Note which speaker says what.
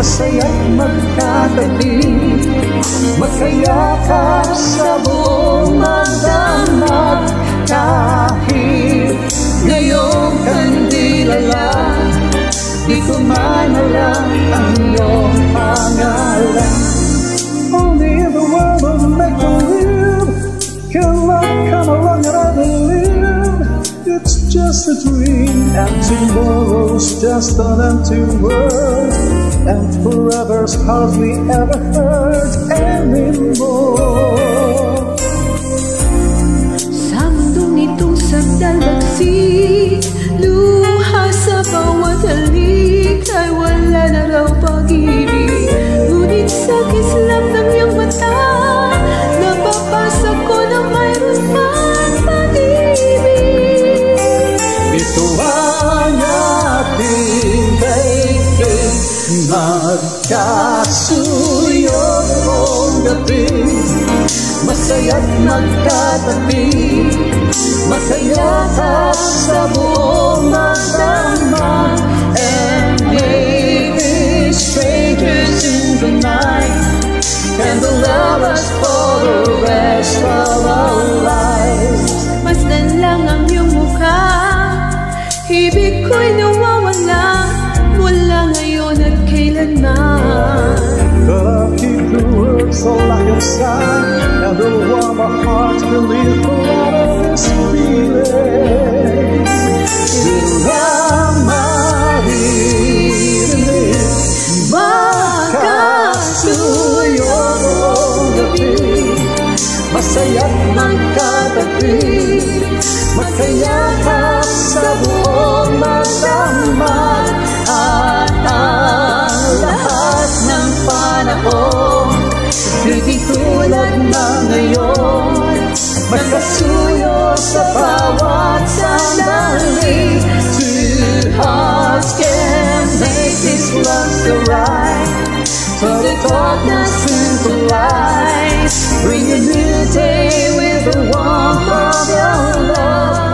Speaker 1: Masaya't magkatabi, magkayakap sa buong magdamag. Kahit ngayong kandila lang, di ko man alam ang iyong pangalan. Only in the world of make-believe can love come along and I believe it's just a dream, and tomorrow's just an empty world, and forever's hardly ever heard anymore.
Speaker 2: Sa mundong itong sagdalbagsik, luha sa bawat halik ay wala na raw pag-ibig. Ngunit sa kislap ng iyong mata, napapasa ko na mayroon pang pag-ibig.
Speaker 1: Ito ang ating daigdig, magkasuyod mong gabi. Masaya't magkatabi, magkayakap sa buong magdamag. And maybe strangers in the night can love us for the rest of our lives.
Speaker 2: Masdan lang ang iyong mukha, ibig ko'y nawawala, mula ngayon at kailanman.
Speaker 1: But I'll keep the words all I can sign, and the warm my heart beneath the light of this feeling. Silang maririnig, magkasuyod mong gabi. Masaya't magkatabi, magkayakap sa buong magdamag. At ang lahat ng panahon, di tulad na ngayon, magkasuyo sa bawat sandali. Two hearts can make this love so right, turn the darkness into light, bring a new day with the warmth of your love.